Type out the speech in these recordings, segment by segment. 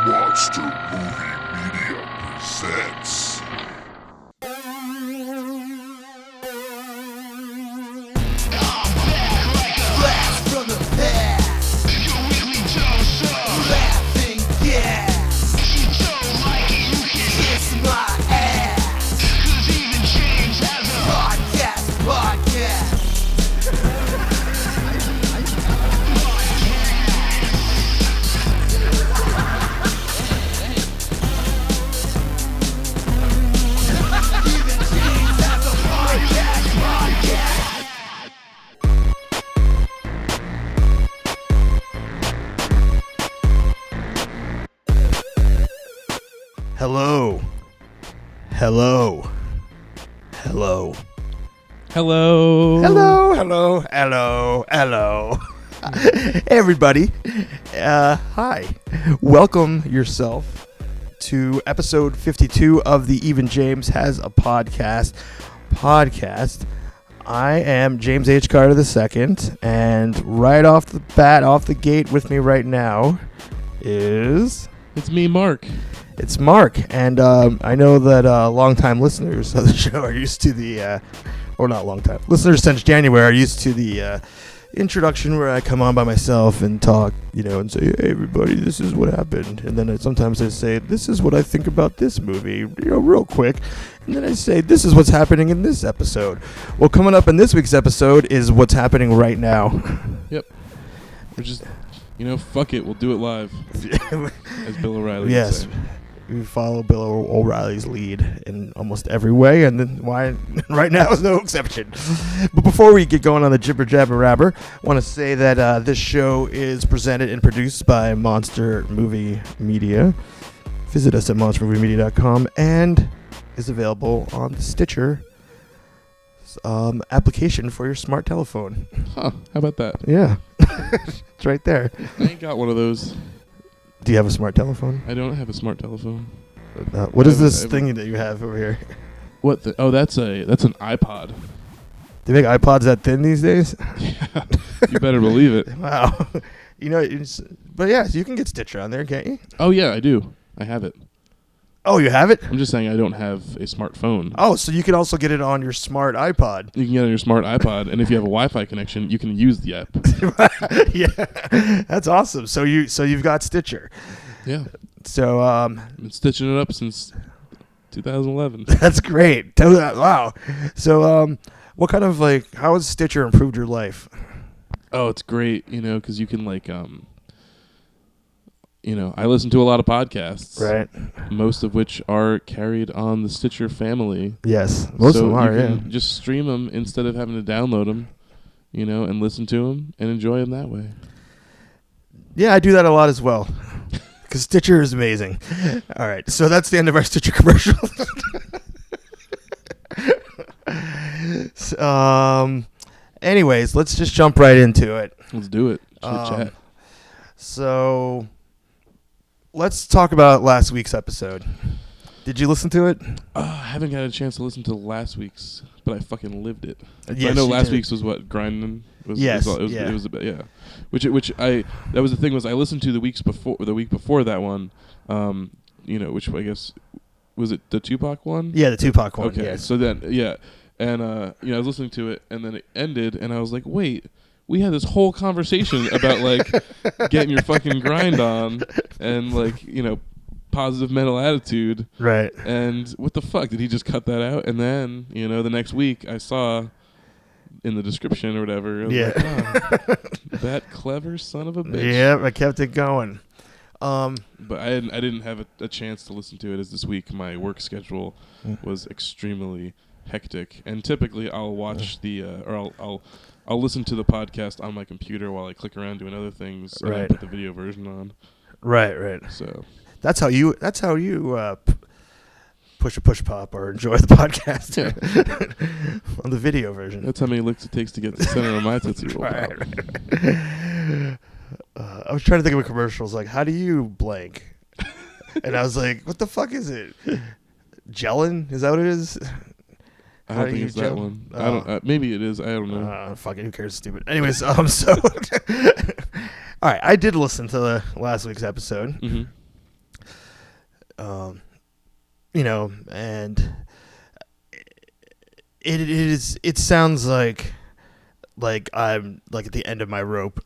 Monster Movie Media presents. Blast from the past. Your weekly talk show. Laughing gas. You don't like it, you can. Kiss my ass. Cause even James has a Podcast. Even James has a podcast. Hello. Hello. Hello. Hello. Hello. Hello. Hello. Hello. Everybody. Hi. Welcome yourself to episode 52 of the Even James Has a Podcast. I am James H. Carter II, and right off the bat, off the gate with me right now is... It's me, Mark. It's Mark, and I know that longtime listeners of the show are used to the, or not longtime, listeners since January are used to the introduction where I come on by myself and talk, and say, hey, everybody, this is what happened. And then sometimes I say, this is what I think about this movie, real quick. And then I say, this is what's happening in this episode. Well, coming up in this week's episode is what's happening right now. Yep. We're just, fuck it. We'll do it live. As Bill O'Reilly Yes. would say. We follow Bill O'Reilly's lead in almost every way, and then why right now is no exception. But before we get going on the jibber jabber rabber, I want to say that this show is presented and produced by Monster Movie Media. Visit us at monstermoviemedia.com and is available on the Stitcher application for your smart telephone. Huh. How about that? Yeah, it's right there. I ain't got one of those. Do you have a smart telephone? I don't have a smart telephone. What is this I have thing that you have over here? What the? Oh, that's an iPod. They make iPods that thin these days? Yeah. You better believe it. Wow. But yeah, so you can get Stitcher on there, can't you? Oh, yeah, I do. I have it. Oh, you have it? I'm just saying I don't have a smartphone. Oh, so you can also get it on your smart iPod. You can get it on your smart iPod, and if you have a Wi-Fi connection, you can use the app. Yeah, that's awesome. So you've got Stitcher. Yeah. So I've been stitching it up since 2011. that's great. Wow. So what kind of how has Stitcher improved your life? Oh, it's great, because you can I listen to a lot of podcasts. Right. Most of which are carried on the Stitcher family. Yes, most of them are. You Yeah. can just stream them instead of having to download them, and listen to them and enjoy them that way. Yeah, I do that a lot as well. Because Stitcher is amazing. All right, so that's the end of our Stitcher commercial. Anyways, let's just jump right into it. Let's do it. Chit-chat. So, let's talk about last week's episode. Did you listen to it? I haven't got a chance to listen to last week's, but I fucking lived it. Yes, I know you last did. week's was what, grinding? Yes, It yeah. was a bit, yeah. That was the thing was I listened to the week before that one, which I guess, was it the Tupac one? Yeah, the Tupac one. Okay, Yes. so then, yeah. And, I was listening to it, and then it ended, and I was like, wait, we had this whole conversation about, getting your fucking grind on, and, positive mental attitude. Right. And what the fuck? Did he just cut that out? And then, the next week, I saw in the description or whatever, I was Yeah. like, oh, that clever son of a bitch. Yeah, I kept it going. But I didn't have a chance to listen to it, as this week my work schedule was extremely hectic, and typically I'll watch I'll listen to the podcast on my computer while I click around doing other things, and I put the video version on. Right. So That's how you push a push pop or enjoy the podcast on the video version. that's how many licks it takes to get the center of my Tootsie Roll. Right. I was trying to think of a commercial. Like, how do you blank? And I was like, what the fuck is it? Gelin? Is that what it is? I don't think it's that one. I don't. Maybe it is. I don't know. Fuck it. Who cares? Stupid. Anyways, so all right. I did listen to the last week's episode. Mm-hmm. you know, and it sounds like I'm like at the end of my rope.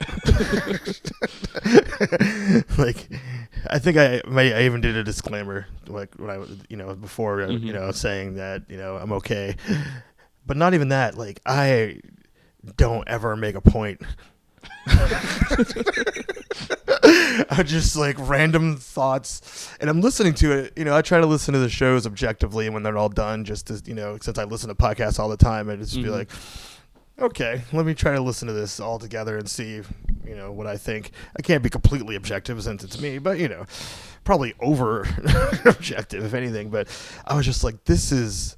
Like, I think I even did a disclaimer like when I was, before, saying that, I'm okay. But not even that. Like, I don't ever make a point. I just like random thoughts, and I'm listening to it. I try to listen to the shows objectively when they're all done, just to, since I listen to podcasts all the time, I just be like, okay, let me try to listen to this all together and see, what I think. I can't be completely objective since it's me, but, probably over objective, if anything. But I was just like, this is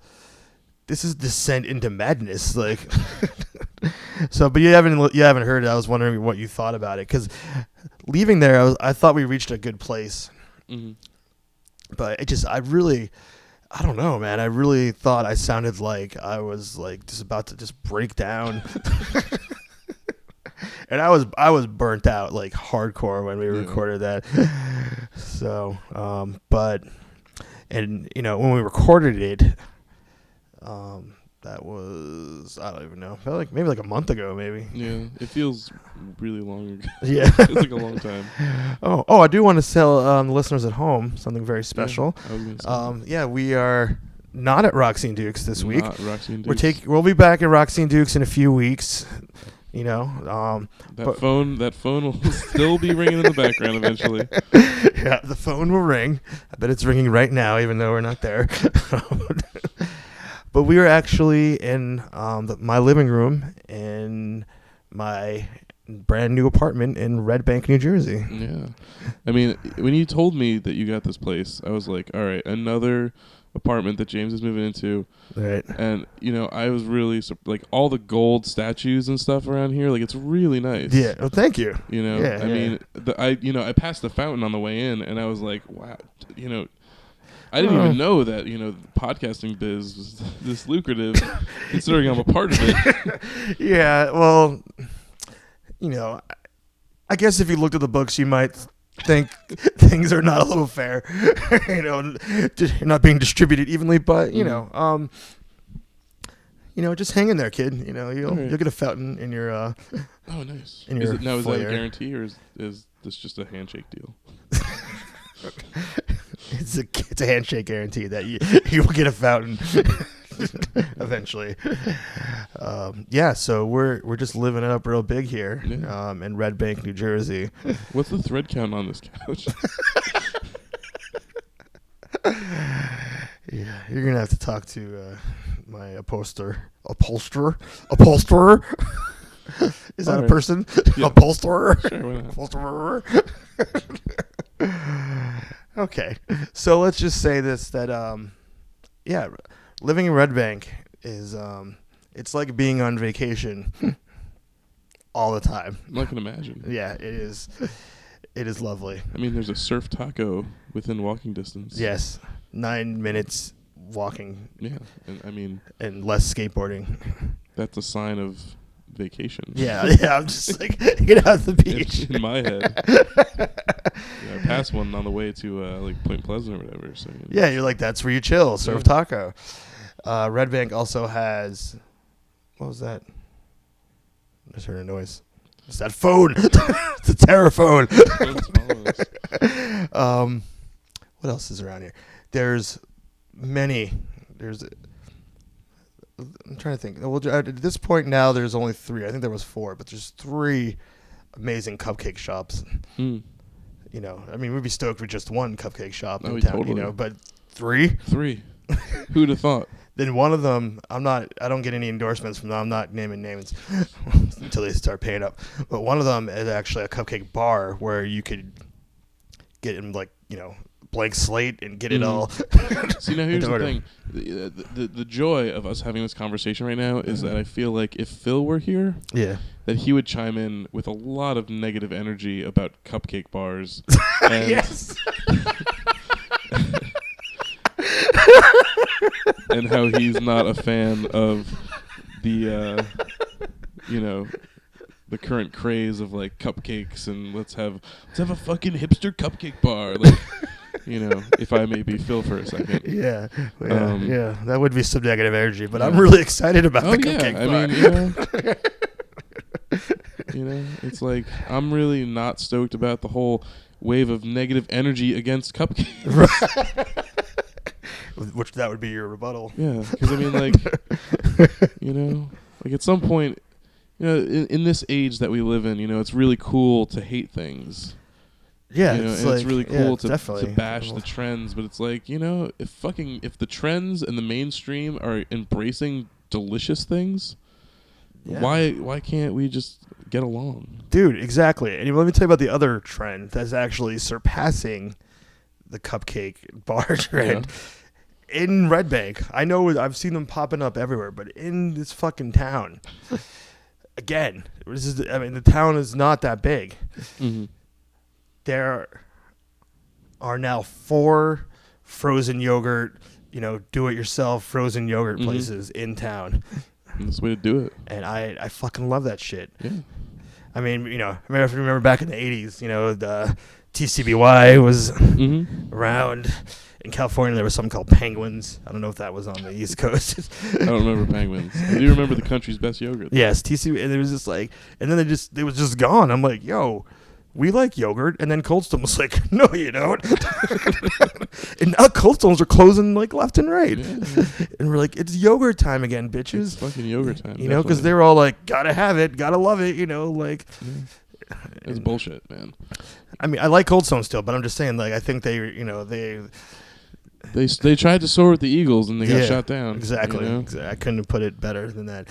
descent into madness. Like, so, but you haven't heard it. I was wondering what you thought about it, because leaving there, I thought we reached a good place. Mm-hmm. But I don't know, man. I really thought I sounded like I was like just about to just break down. And I was burnt out like hardcore when we recorded that. So, when we recorded it, that was, I don't even know, felt like maybe like a month ago, maybe. Yeah, it feels really long ago. Yeah. It feels like a long time. Oh, I do want to tell the listeners at home something very special. Yeah, I was gonna say. We are not at Roxy & Duke's this week. Not Roxy & Duke's. We'll be back at Roxy & Duke's in a few weeks. That phone will still be ringing in the background eventually. Yeah, the phone will ring. I bet it's ringing right now, even though we're not there. But we are actually in my living room in my brand new apartment in Red Bank, New Jersey. Yeah. I mean, when you told me that you got this place, I was like, all right, another apartment that James is moving into. Right. And, I was really, like, all the gold statues and stuff around here, like, it's really nice. Yeah. Well, thank you. Yeah, I mean, I passed the fountain on the way in, and I was like, wow, I didn't even know that, the podcasting biz was this lucrative, considering I'm a part of it. Yeah, well, I guess if you looked at the books, you might think things are not a little fair, not being distributed evenly, but, just hang in there, kid. You'll get a fountain in your oh, nice. In your is that a foyer. guarantee, or is this just a handshake deal? It's a handshake guarantee that you will get a fountain eventually. So we're just living it up real big here, in Red Bank, New Jersey. What's the thread count on this couch? Yeah, you're gonna have to talk to my upholsterer. Is that a person? Yeah. Upholsterer. Sure, why not? Upholsterer. Okay, so let's just say this: that living in Red Bank is it's like being on vacation all the time. I can imagine. Yeah, it is. It is lovely. I mean, there's a surf taco within walking distance. Yes, 9 minutes walking. Yeah, and less skateboarding. That's a sign of vacation. Yeah. I'm just like, get out of the beach. In my head. I passed one on the way to like Point Pleasant or whatever. So yeah, you're like, that's where you chill, surf taco. Red Bank also has, what was that? I just heard a noise. It's that phone. It's a terror phone. What else is around here? There's many. I'm trying to think. Well, at this point now, there's only 3. I think there was 4, but there's 3 amazing cupcake shops. Mm. We'd be stoked with just one cupcake shop in town, totally. But 3? 3. Who'd have thought? Then one of them, I don't get any endorsements from them. I'm not naming names until they start paying up. But one of them is actually a cupcake bar where you could get in, like, blank slate and get it all. See, now here's the thing. The joy of us having this conversation right now is that I feel like if Phil were here, that he would chime in with a lot of negative energy about cupcake bars. And Yes. and how he's not a fan of the the current craze of like cupcakes and let's have a fucking hipster cupcake bar, like, if I may be Phil for a second. Yeah, Um, yeah, that would be some negative energy, but I'm really excited about Oh the yeah, cupcake I bar. mean, it's like I'm really not stoked about the whole wave of negative energy against cupcakes. Which that would be your rebuttal. Yeah, because I mean, like, like at some point, in this age that we live in, it's really cool to hate things. Yeah, And it's really cool to definitely bash the trends, but it's like, if the trends and the mainstream are embracing delicious things, Yeah. why can't we just get along? Dude, exactly. And let me tell you about the other trend that's actually surpassing the cupcake bar trend. In Red Bank, I know I've seen them popping up everywhere, but in this fucking town, again, the town is not that big. Mm-hmm. There are now 4 frozen yogurt, do-it-yourself frozen yogurt places in town. That's the way to do it. And I fucking love that shit. Yeah. I mean, remember back in the 80s, the TCBY was around. In California, there was something called Penguins. I don't know if that was on the East Coast. I don't remember Penguins. I do remember the country's best yogurt. Yes, TCB, and it was just like, and then they was just gone. I'm like, yo, we like yogurt, and then Cold Stone was like, no, you don't. And now Cold Stones are closing like left and right, and we're like, it's yogurt time again, bitches. It's fucking yogurt time. Because they were all like, gotta have it, gotta love it, like. It's bullshit, man. I mean, I like Cold Stone still, but I'm just saying, like, I think They tried to soar with the Eagles and they got shot down. Exactly. I couldn't have put it better than that.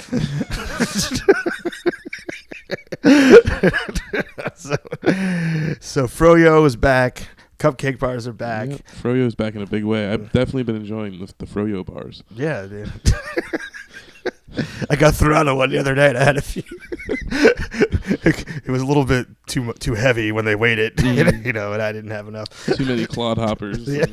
So fro-yo is back. Cupcake bars are back. Yep. Fro-yo is back in a big way. I've definitely been enjoying the fro-yo bars. Yeah, dude. I got thrown on one the other night. I had a few. It was a little bit too heavy when they weighed it, and I didn't have enough. Too many clodhoppers. Yeah.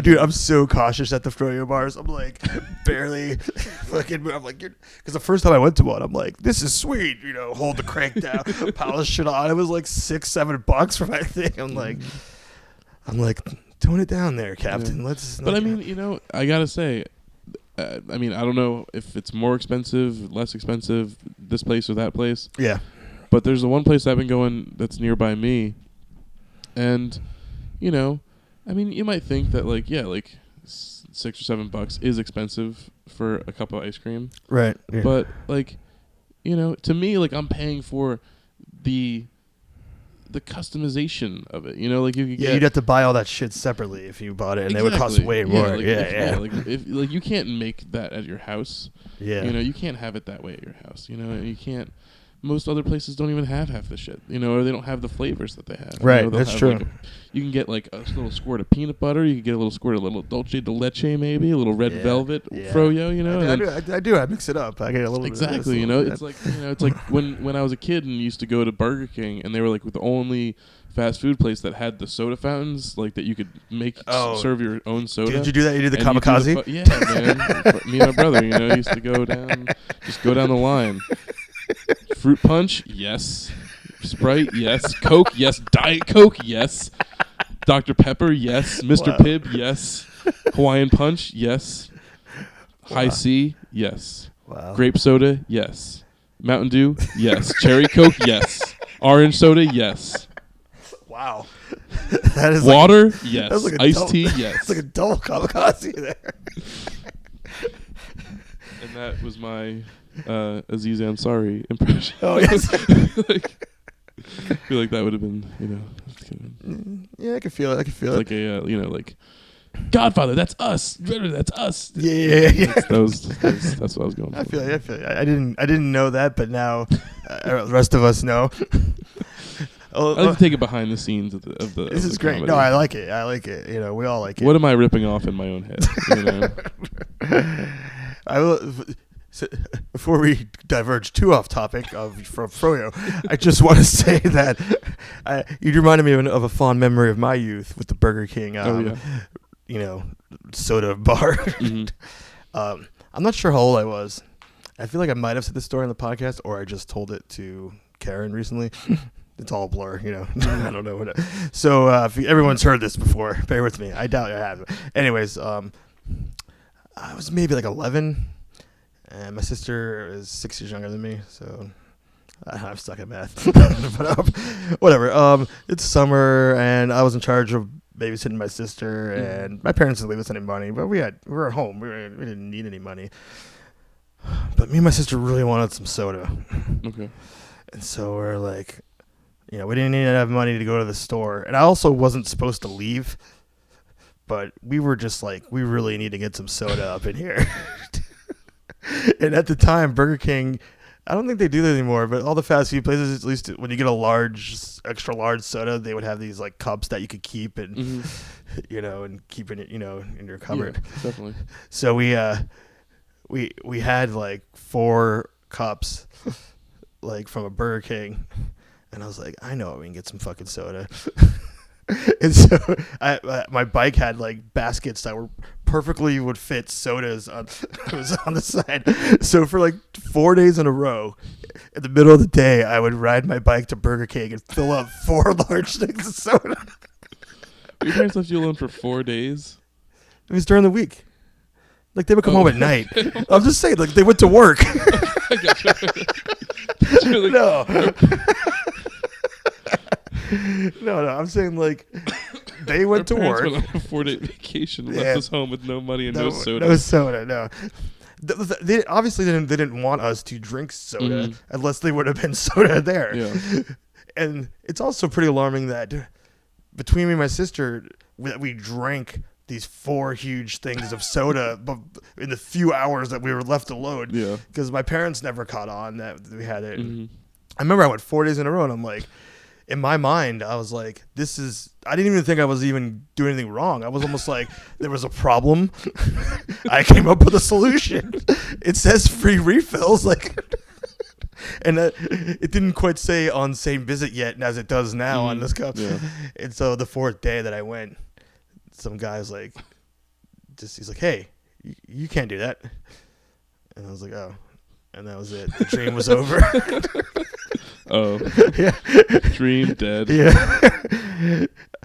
Dude, I'm so cautious at the fro-yo bars. I'm like, barely fucking. I'm like, because the first time I went to one, I'm like, this is sweet. Hold the crank down, polish shit on. It was like $6-7 for my thing. I'm like, tone it down there, Captain. Yeah. Let's. But I mean, I gotta say, I don't know if it's more expensive, less expensive, this place or that place. Yeah. But there's the one place I've been going that's nearby me, and I mean, you might think that like $6 or $7 is expensive for a cup of ice cream, right? Yeah. But like, to me, like I'm paying for the customization of it. Like you could you'd have to buy all that shit separately if you bought it, and it would cost way more. Like if you can't make that at your house. Yeah. You can't have it that way at your house. You can't. Most other places don't even have half the shit, or they don't have the flavors that they have. Right, that's true. You can get like a little squirt of peanut butter. You can get a little squirt of little dulce de leche, maybe a little red velvet fro-yo. I do. I mix it up. I get a little exactly. bit of It's like it's like when I was a kid and used to go to Burger King, and they were like the only fast food place that had the soda fountains, like that you could make serve your own soda. Did you do that? You did the And kamikaze? yeah, man. Me and my brother, used to go down the line. Fruit punch, yes. Sprite, yes. Coke, yes. Diet Coke, yes. Dr. Pepper, yes. Mr. Wow. Pibb, yes. Hawaiian punch, yes. High C, yes. Wow. Grape soda, yes. Mountain Dew, yes. Cherry Coke, yes. Orange soda, yes. Wow. That is Water, like, yes. That's like Iced tea, yes. It's like a double kamikaze there. And that was my Aziz Ansari impression. Oh, yes. I feel like that would have been, Yeah, I can feel it. like a, like Godfather. That's us. That's us. Yeah. That's what I was going for. I feel it. I didn't know that, but now the rest of us know. I like to take it behind the scenes of the. This is great. comedy. No, I like it. We all like it. What am I ripping off in my own head? I will. Before we diverge too off topic from fro-yo, I just want to say that you reminded me of a fond memory of my youth with the Burger King, soda bar. Mm-hmm. I'm not sure how old I was. I feel like I might have said this story on the podcast, or I just told it to Karen recently. it's all a blur, you know. I don't know what. So everyone's heard this before. Bear with me. I doubt you have. Anyways, I was maybe like 11, and my sister is 6 years younger than me. So I'm stuck at math. But whatever. It's summer, and I was in charge of babysitting my sister, and my parents didn't leave us any money, but we were at home. We didn't need any money. But me and my sister really wanted some soda. Okay. And so we're like, you know, we didn't need to have money to go to the store. And I also wasn't supposed to leave, but we were just like, we really need to get some soda up in here. And at the time, Burger King, I don't think they do that anymore, but all the fast food places, at least when you get a extra large soda, they would have these like cups that you could keep and, you know, and keep it, you know, in your cupboard. Yeah, definitely. So we had like 4 cups, like from a Burger King, and I was like, I know we can get some fucking soda. And so my bike had like baskets that were perfectly would fit sodas on, it was on the side. So for like 4 days in a row, in the middle of the day, I would ride my bike to Burger King and fill up 4 large things of soda. Your parents left you alone for 4 days? It was during the week. Like, they would come home at night. I'm just saying, like, they went to work. I gotcha. Really No. No, I'm saying, like, they went to work. Went on a 4-day vacation, left us home with no money and no soda. No soda, no. They obviously didn't want us to drink soda unless they would have been soda there. Yeah. And it's also pretty alarming that between me and my sister, we drank these 4 huge things of soda in the few hours that we were left alone. Yeah. Because my parents never caught on that we had it. I remember I went 4 days in a row, and I'm like, in my mind, I was like, I didn't even think I was even doing anything wrong. I was almost like, there was a problem. I came up with a solution. It says free refills. Like, and it didn't quite say on same visit yet as it does now on this cup. Yeah. And so the 4th day that I went, some guy's like, he's like, hey, you can't do that. And I was like, oh. And that was it. The dream was over. Oh. Yeah. Dream dead. Yeah.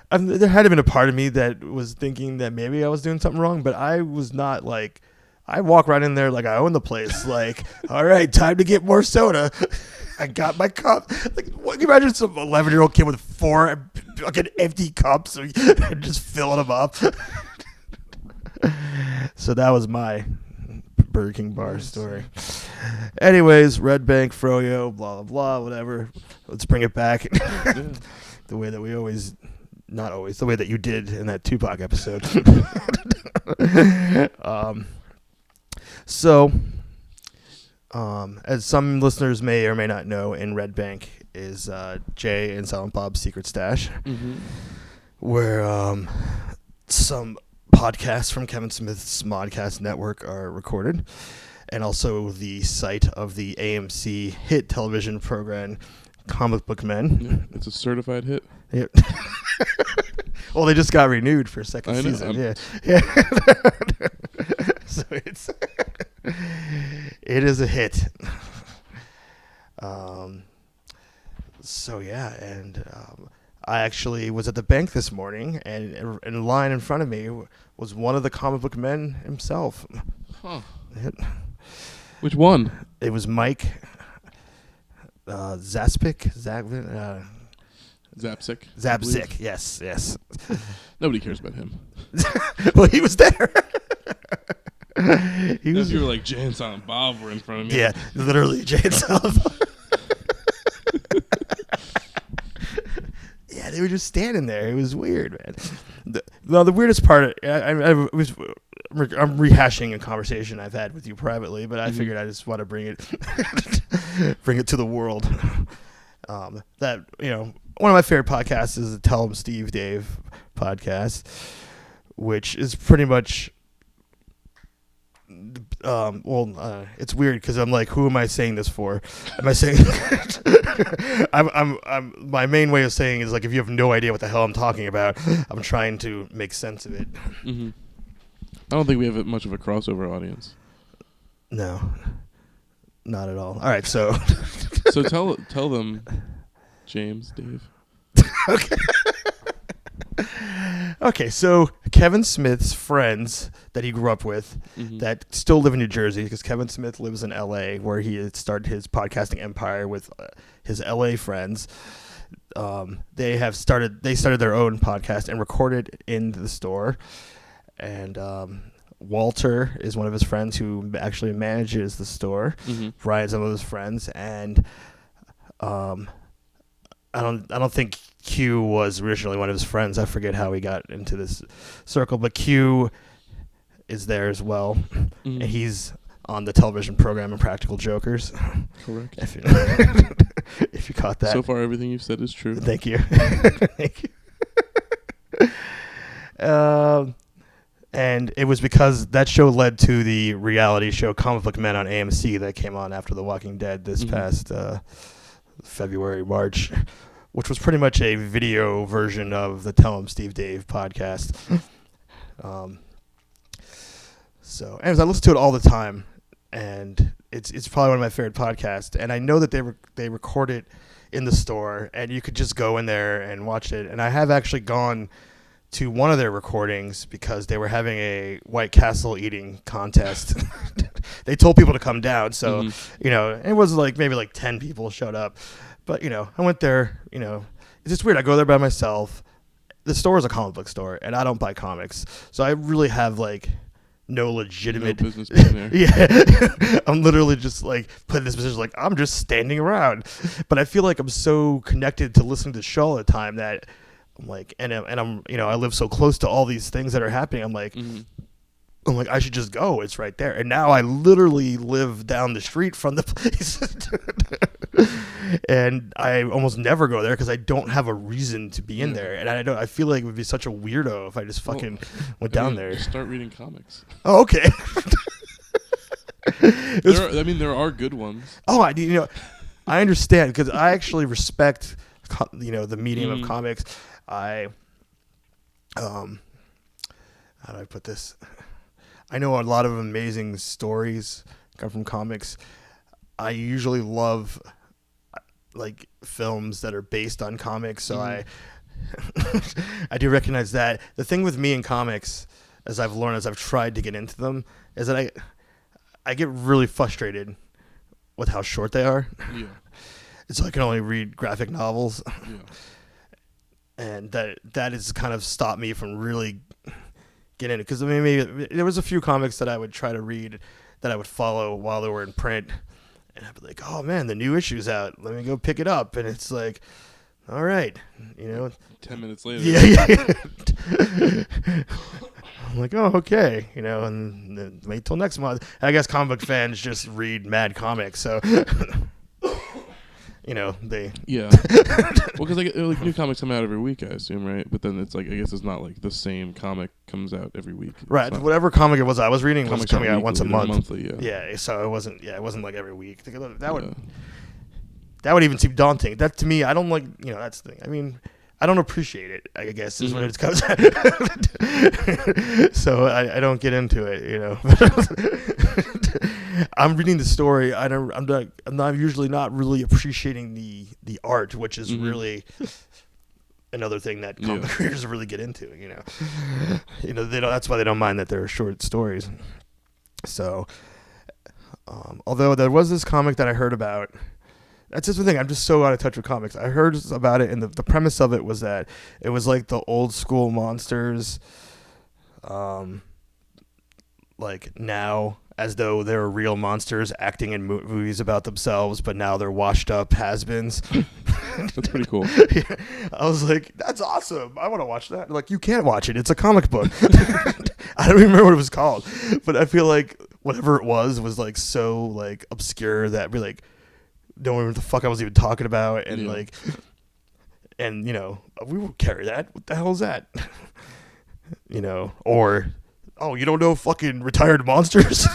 There had been a part of me that was thinking that maybe I was doing something wrong, but I was not like, I walk right in there like I own the place. Like, all right, time to get more soda. I got my cup. Like, what, can you imagine some 11-year-old kid with 4 fucking empty cups and just filling them up? So that was my Burger King bar story. Anyways, Red Bank, fro-yo, blah, blah, blah, whatever. Let's bring it back. The way that we always, not always, the way that you did in that Tupac episode. So, as some listeners may or may not know, in Red Bank is Jay and Silent Bob's Secret Stash, where some podcasts from Kevin Smith's Modcast Network are recorded, and also the site of the AMC hit television program Comic Book Men. Yeah, it's a certified hit. Yep. Well, they just got renewed for a second season. Yeah. So it is a hit. So yeah, and I actually was at the bank this morning, and in line in front of me was one of the Comic Book Men himself. Huh. Which one? It was Mike Zapsik. Zapsik. Yes. Nobody cares about him. Well, he was there. He was. If you were like Jay and Silent Bob were in front of me. Yeah, literally Jay and Silent Bob. Yeah, they were just standing there. It was weird, man. The weirdest part, I'm rehashing a conversation I've had with you privately, but I figured I just want to bring it to the world. That, you know, one of my favorite podcasts is the Tell 'em Steve Dave podcast, which is pretty much, it's weird because I'm like, who am I saying this for? Am I saying? I'm my main way of saying is like, if you have no idea what the hell I'm talking about, I'm trying to make sense of it. I don't think we have much of a crossover audience. No, not at all. All right, so so tell them James, Dave. Okay, so Kevin Smith's friends that he grew up with that still live in New Jersey, because Kevin Smith lives in L.A., where he had started his podcasting empire with his L.A. friends. They started their own podcast and recorded in the store. And Walter is one of his friends who actually manages the store. Ryan's one of his friends, and I don't think Q was originally one of his friends. I forget how he got into this circle, but Q is there as well, and he's on the television program Impractical Jokers. Correct. If you caught that. So far, everything you've said is true. Thank you. Thank you. And it was because that show led to the reality show Comic Book Men on AMC that came on after The Walking Dead this past February, March, which was pretty much a video version of the Tell 'em Steve Dave podcast. So, anyways, I listen to it all the time, and it's probably one of my favorite podcasts. And I know that they record it in the store, and you could just go in there and watch it. And I have actually gone to one of their recordings because they were having a White Castle eating contest. They told people to come down, so it was maybe 10 people showed up. But I went there. It's just weird. I go there by myself. The store is a comic book store, and I don't buy comics, so I really have no legitimate business being there. Yeah. I'm literally just put in this position I'm just standing around. But I feel like I'm so connected to listening to the show all the time that I'm I'm I live so close to all these things that are happening. I'm like I should just go. It's right there. And now I literally live down the street from the place. And I almost never go there because I don't have a reason to be in there. And I feel like it would be such a weirdo if I just fucking went down there. Start reading comics. Oh, okay. There are good ones. Oh, I understand because I actually respect the medium of comics. How do I put this? I know a lot of amazing stories come from comics. I usually love films that are based on comics, so I do recognize that. The thing with me in comics, as I've learned as I've tried to get into them, is that I get really frustrated with how short they are. Yeah. So I can only read graphic novels. Yeah. And that has kind of stopped me from really getting it. Because maybe there was a few comics that I would try to read that I would follow while they were in print. And I'd be like, oh man, the new issue's out. Let me go pick it up. And it's like, all right, 10 minutes later. Yeah. I'm like, oh, okay. And then wait till next month. I guess comic book fans just read mad comics. So, they. Yeah. Well, because new comics come out every week, I assume, right? But then it's I guess it's not the same comic comes out every week. Right. Whatever comic it was I was reading was coming out once a month. Monthly, yeah. Yeah. So it wasn't every week. That would even seem daunting. That to me, I don't that's the thing. I don't appreciate it, I guess, is what it comes out. So I don't get into it, I'm reading the story. I'm not usually not really appreciating the art, which is really another thing that comic creators really get into, they don't, that's why they don't mind that they're short stories. So, although there was this comic that I heard about. That's just the thing. I'm just so out of touch with comics. I heard about it, and the premise of it was that it was the old school monsters, now as though they were real monsters acting in movies about themselves, but now they're washed up has-beens. That's pretty cool. Yeah. I was like, that's awesome. I want to watch that. Like, you can't watch it. It's a comic book. I don't even remember what it was called, but I feel like whatever it was so obscure that we don't remember what the fuck I was even talking about, and we will carry that. What the hell is that? Or you don't know fucking retired monsters?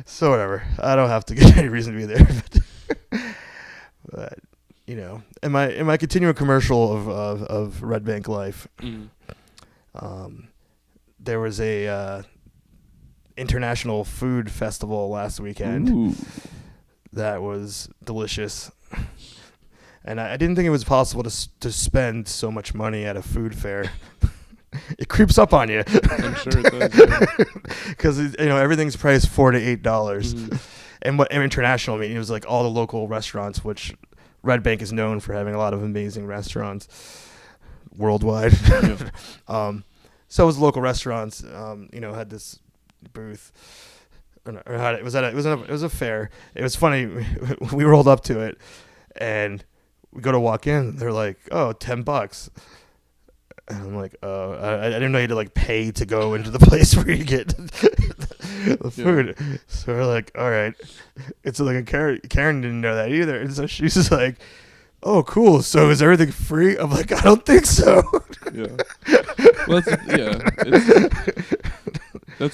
So whatever. I don't have to get any reason to be there, but in my continuing commercial of Red Bank Life. There was international food festival last weekend. Ooh. That was delicious. And I didn't think it was possible to spend so much money at a food fair. It creeps up on you. I'm sure it does. Because everything's priced $4 to $8. Mhm. And what international meaning, it was like all the local restaurants, which Red Bank is known for having a lot of amazing restaurants worldwide. Yeah. So it was local restaurants. Had this booth. It was a fair. It was funny. We rolled up to it, and we go to walk in. They're like, "Oh, $10." And I'm like, "Oh, I didn't know you had to like pay to go into the place where you get the food." Yeah. So we're like, "All right." It's like Karen didn't know that either, and so she's just like, "Oh, cool. So is everything free?" I'm like, "I don't think so." Yeah. Well,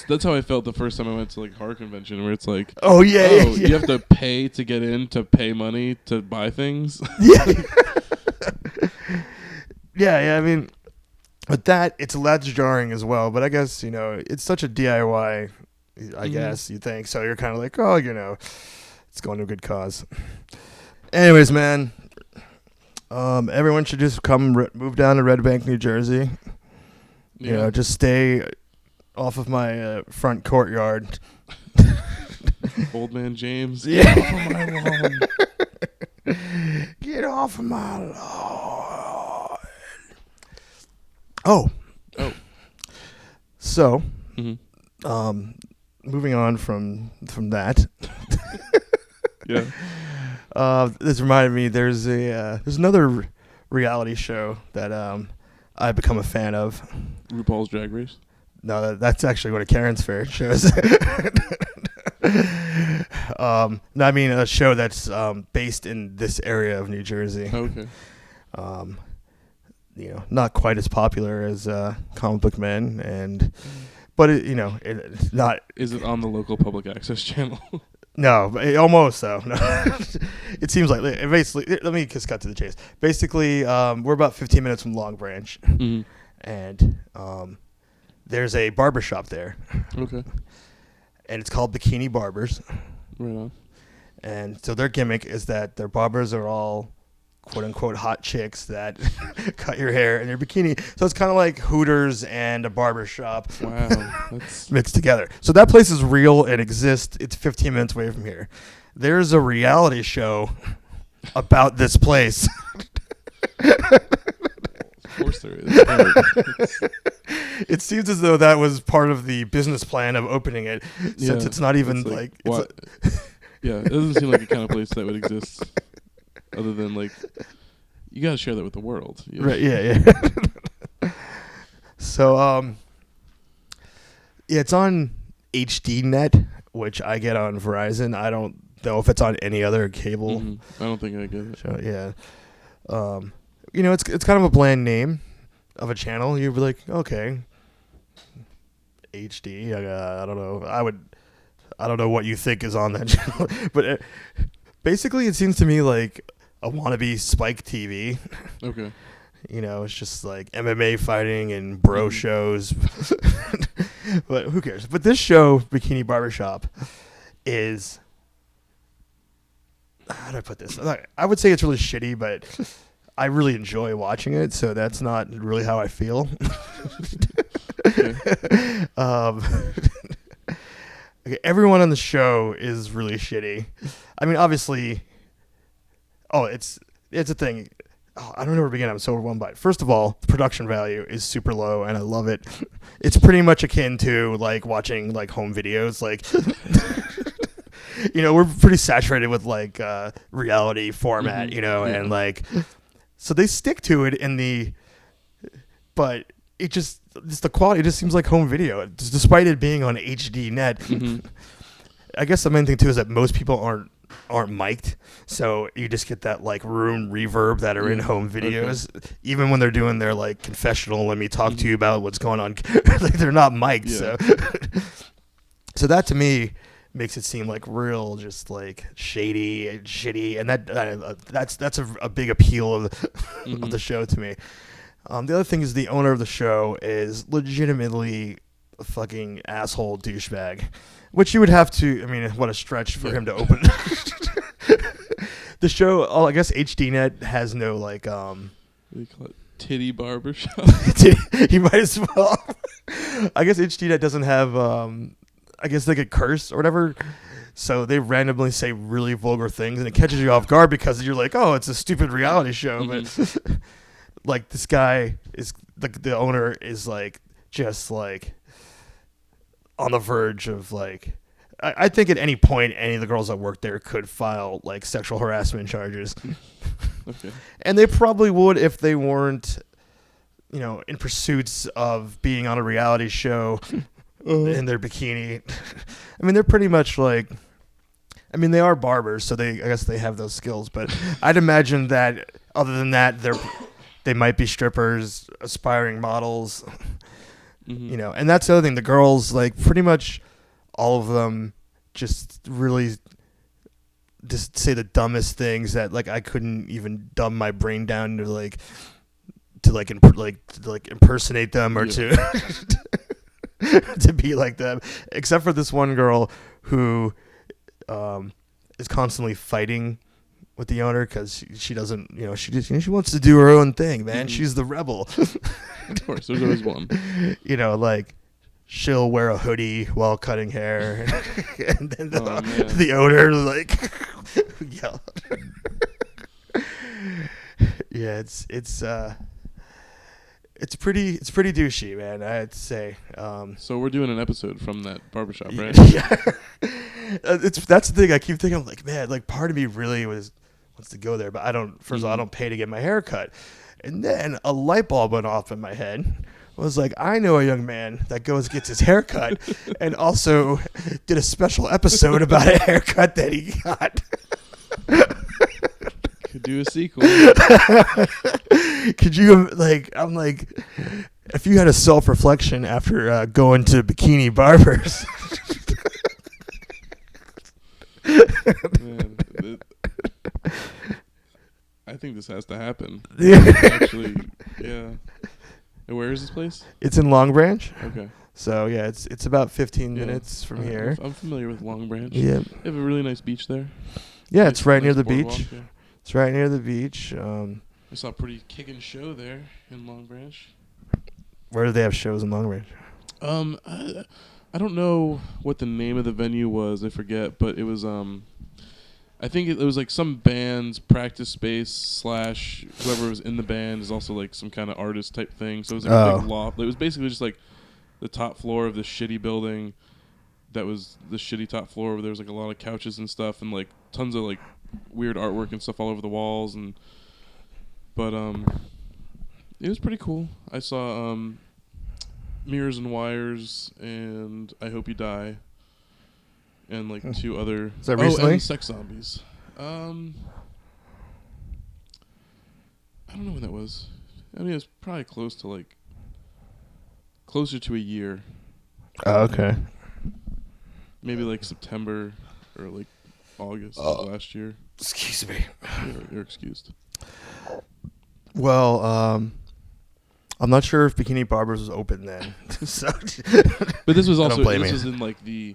that's how I felt the first time I went to like horror convention, where it's like, oh yeah, you have to pay to get in, to pay money to buy things. Yeah. Yeah. I mean, but that's jarring as well. But I guess it's such a DIY. I guess you think so. You're kind of like, oh, it's going to a good cause. Anyways, man, everyone should just move down to Red Bank, New Jersey. Yeah. Just stay off of my front courtyard. Old man James. Yeah. Get off of my lawn. Get off of my lawn. Oh. So, moving on from that. Yeah. This reminded me. There's another reality show that I've become a fan of. RuPaul's Drag Race. No, that's actually one of Karen's favorite shows. No, I mean a show that's based in this area of New Jersey. Okay. Not quite as popular as Comic Book Men, but it's not. Is it on the local public access channel? No, almost though. No. It seems like basically. Let me just cut to the chase. Basically, we're about 15 minutes from Long Branch, and there's a barbershop there. Okay. And it's called Bikini Barbers. Right on. And so their gimmick is that their barbers are all quote unquote hot chicks that cut your hair in their bikini. So it's kind of like Hooters and a barbershop. Wow. That's Mixed together. So that place is real and exists. It's 15 minutes away from here. There's a reality show about this place. Of course there is. It seems as though that was part of the business plan of opening it, since it's not even yeah, it doesn't seem like a kind of place that would exist, other than like you gotta share that with the world. Right? Yeah. So it's on HD Net, which I get on Verizon. I don't know if it's on any other cable. I don't think I get it. So, yeah. It's kind of a bland name of a channel. You'd be like, okay, HD. I don't know. I don't know what you think is on that channel, but basically, it seems to me like a wannabe Spike TV. Okay. It's just like MMA fighting and bro shows. But who cares? But this show, Bikini Barbershop, is, how do I put this? I would say it's really shitty, but I really enjoy watching it, so that's not really how I feel. Okay, everyone on the show is really shitty. I mean, obviously, it's a thing. I don't know where to begin. I'm so overwhelmed by it. First of all, the production value is super low, and I love it. It's pretty much akin to like watching like home videos. Like, we're pretty saturated with like reality format, and like. So they stick to it but the quality just seems like home video, despite it being on HD Net. I guess the main thing too is that most people aren't mic'd, so you just get that like room reverb that are in home videos. Okay. Even when they're doing their like confessional, let me talk to you about what's going on, like they're not mic'd. Yeah. So that to me makes it seem like real, just like shady and shitty, and that's a big appeal of the show to me. The other thing is the owner of the show is legitimately a fucking asshole douchebag, which you would have to. I mean, what a stretch for him to open. The show, I guess HDNet has no like What do you call it? Titty barber shop. he might as well. I guess HDNet doesn't have I guess they could curse or whatever. So they randomly say really vulgar things and it catches you off guard because you're like, oh, it's a stupid reality show. But like this guy is the owner is like just like on the verge of like I think at any point any of the girls that work there could file like sexual harassment charges. Okay. And they probably would if they weren't, in pursuits of being on a reality show in their bikini. I mean, they're pretty much like, they are barbers, so I guess they have those skills. But I'd imagine that other than that, they might be strippers, aspiring models, And that's the other thing. The girls, like pretty much all of them, just really just say the dumbest things that like I couldn't even dumb my brain down to impersonate them or to to be like them, except for this one girl who is constantly fighting with the owner because she doesn't, she wants to do her own thing, man. She's the rebel. Of course, there's always one. Like she'll wear a hoodie while cutting hair, and then the owner like yell. Yeah, it's pretty douchey, man. I'd say. So we're doing an episode from that barbershop, right? Yeah. That's the thing. I keep thinking, I'm like, man, like part of me really wants to go there, but I don't. First of all, I don't pay to get my hair cut, and then a light bulb went off in my head. I was like, I know a young man that gets his hair cut, and also did a special episode about a haircut that he got. Could do a sequel. Could you I'm like, if you had a self-reflection after going to Bikini Barbers. Man, I think this has to happen. Actually, yeah. And where is this place? It's in Long Branch. Okay. So yeah, it's about 15 minutes from here. I'm familiar with Long Branch. Yeah. They have a really nice beach there. Yeah, it's right near the beach. Yeah. It's right near the beach. I saw a pretty kicking show there in Long Branch. Where do they have shows in Long Branch? I don't know what the name of the venue was. I forget, but it was I think it was like some band's practice space / whoever was in the band is also like some kind of artist type thing. So it was like a big loft. It was basically just like the top floor of this shitty building. That was the shitty top floor where there was like a lot of couches and stuff and like tons of like weird artwork and stuff all over the walls but it was pretty cool. I saw Mirrors and Wires and I Hope You Die and like two other Is that recently? And Sex Zombies. I don't know when that was. I mean, it was probably closer to a year. Oh, okay. Maybe like September or like August of last year. Excuse me. You're excused. Well, I'm not sure if Bikini Barbers was open then. So, but this was also blame me. was in like the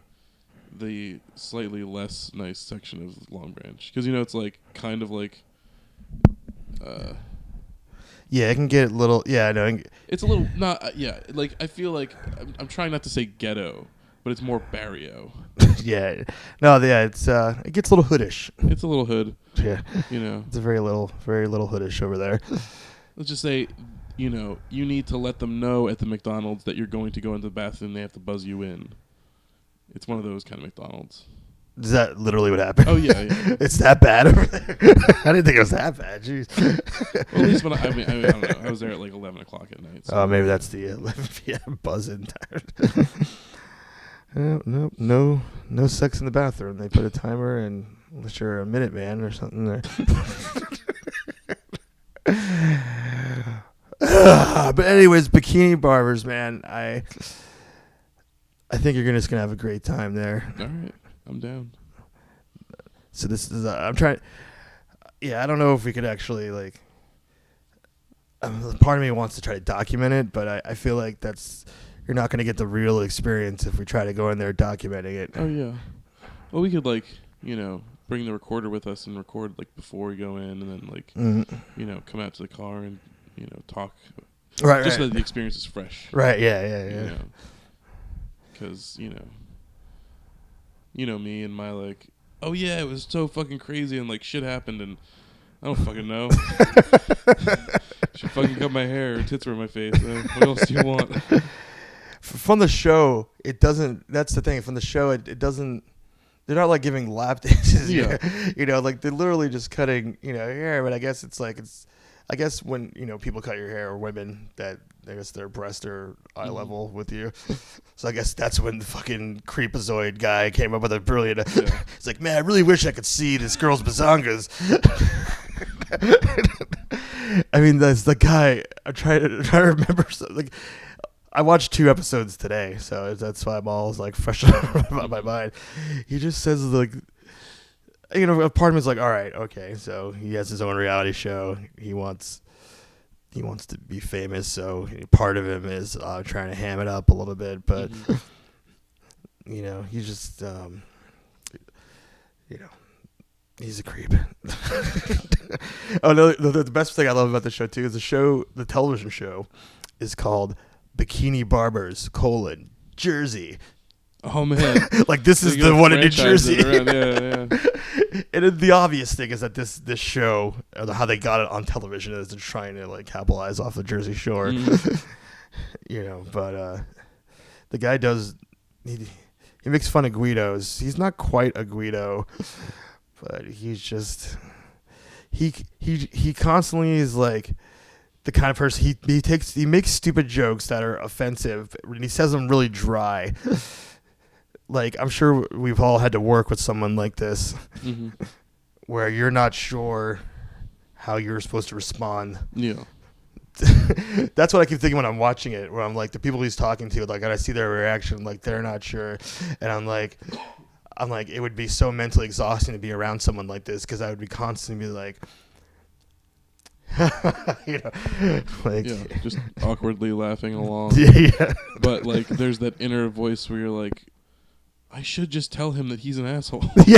slightly less nice section of Long Branch because it's like kind of like yeah, it can get a little. Yeah, I know. It's a little not like I feel like I'm trying not to say ghetto, but it's more barrio. Yeah, no, yeah, it gets a little hoodish. It's a little hood. Yeah, It's a very little hoodish over there. Let's just say, you need to let them know at the McDonald's that you're going to go into the bathroom. They have to buzz you in. It's one of those kind of McDonald's. Is that literally what happened? Oh yeah. It's that bad over there. I didn't think it was that bad. Jeez. Well, at least when I don't know. I was there at like 11 o'clock at night. So. Oh, maybe that's the 11 p.m. buzz-in time. No sex in the bathroom. They put a timer, and unless you're a minute man or something there. But anyways, Bikini Barbers, man. I think you're just gonna have a great time there. All right, I'm down. So this is I'm trying. Yeah, I don't know if we could actually part of me wants to try to document it, but I feel like you're you're not going to get the real experience if we try to go in there documenting it. Oh yeah. Well, we could bring the recorder with us and record before we go in, and then come out to the car and talk. Right. Just so that the experience is fresh. Right. Yeah. Because me and my oh yeah, it was so fucking crazy and shit happened and I don't fucking know. She fucking cut my hair. Her tits were in my face. What else do you want? From the show, it doesn't. That's the thing. From the show, it doesn't. They're not giving lap dances. Yeah. They're literally just cutting hair. But I guess I guess when people cut your hair, or women, that I guess their breasts are eye level with you. So I guess that's when the fucking creepazoid guy came up with a brilliant. Yeah. It's like, man, I really wish I could see this girl's bazongas. I mean, that's the guy. I'm trying to remember something. I watched 2 episodes today, so that's why I'm all fresh on my mind. He just says a part of me is all right, okay, so he has his own reality show. He wants to be famous, so part of him is trying to ham it up a little bit, but he's just he's a creep. Oh no, the best thing I love about the show too is the television show is called Bikini Barbers, Jersey. Oh man. This is the one in New franchise Jersey. it around, yeah. And the obvious thing is that this show, or how they got it on television, is they're trying to capitalize off the Jersey Shore. But the guy does he makes fun of Guidos. He's not quite a Guido, but he's just he constantly is the kind of person he makes stupid jokes that are offensive, and he says them really dry. I'm sure we've all had to work with someone like this, where you're not sure how you're supposed to respond. Yeah. That's what I keep thinking when I'm watching it, where I'm the people he's talking to, and I see their reaction, they're not sure, and I'm like, it would be so mentally exhausting to be around someone like this, because I would be constantly just awkwardly laughing along. Yeah. But there's that inner voice where you're I should just tell him that he's an asshole. Yeah.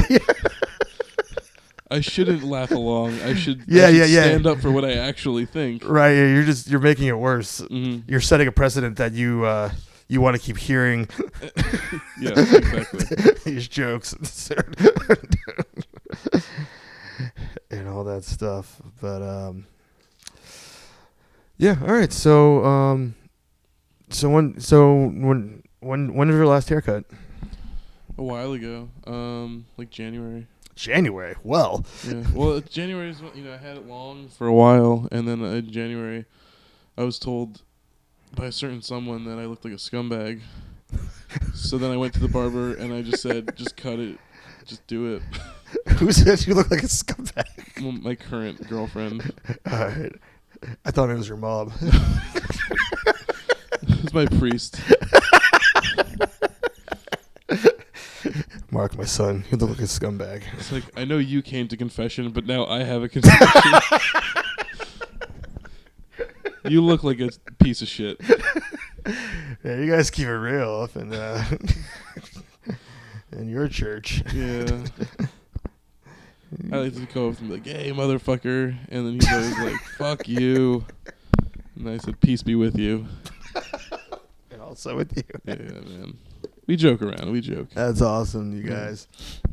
I shouldn't laugh along. I should stand up for what I actually think. Right. Yeah, you're making it worse. Mm-hmm. You're setting a precedent that you want to keep hearing. Yeah, exactly. These jokes and all that stuff. But yeah. All right. So when was your last haircut? A while ago, January. January. Well. Yeah. Well, January is when, I had it long for a while, and then in January, I was told by a certain someone that I looked like a scumbag. So then I went to the barber and I just said, "Just cut it, just do it." Who said you look like a scumbag? Well, my current girlfriend. All right. I thought it was your mom. It's my priest. Mark, my son, you look like a scumbag. It's I know you came to confession, but now I have a confession. You look like a piece of shit. Yeah, you guys keep it real up in your church. Yeah. I like to go up and be like, "Hey, motherfucker," and then he's always "Fuck you," and I said, "Peace be with you." And also with you. Yeah, man. We joke around. We joke. That's awesome, you guys.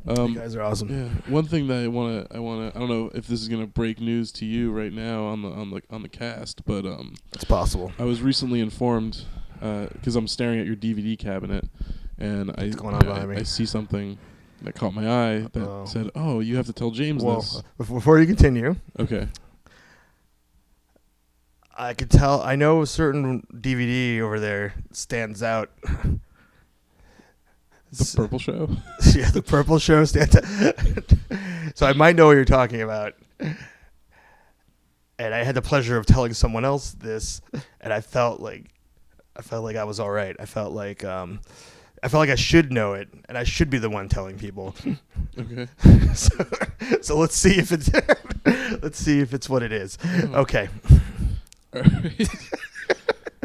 You guys are awesome. Yeah. One thing that I wanna. I don't know if this is gonna break news to you right now on the cast, but it's possible. I was recently informed because I'm staring at your DVD cabinet, and I see something that caught my eye that said, "Oh, you have to tell James this." Before you continue, okay. I could tell. I know a certain DVD over there stands out. The Purple Show? Yeah, the Purple Show stands out. So I might know what you're talking about. And I had the pleasure of telling someone else this, and I felt like I was all right. I felt like I should know it, and I should be the one telling people. Okay. So let's see if it's what it is. Okay. All right.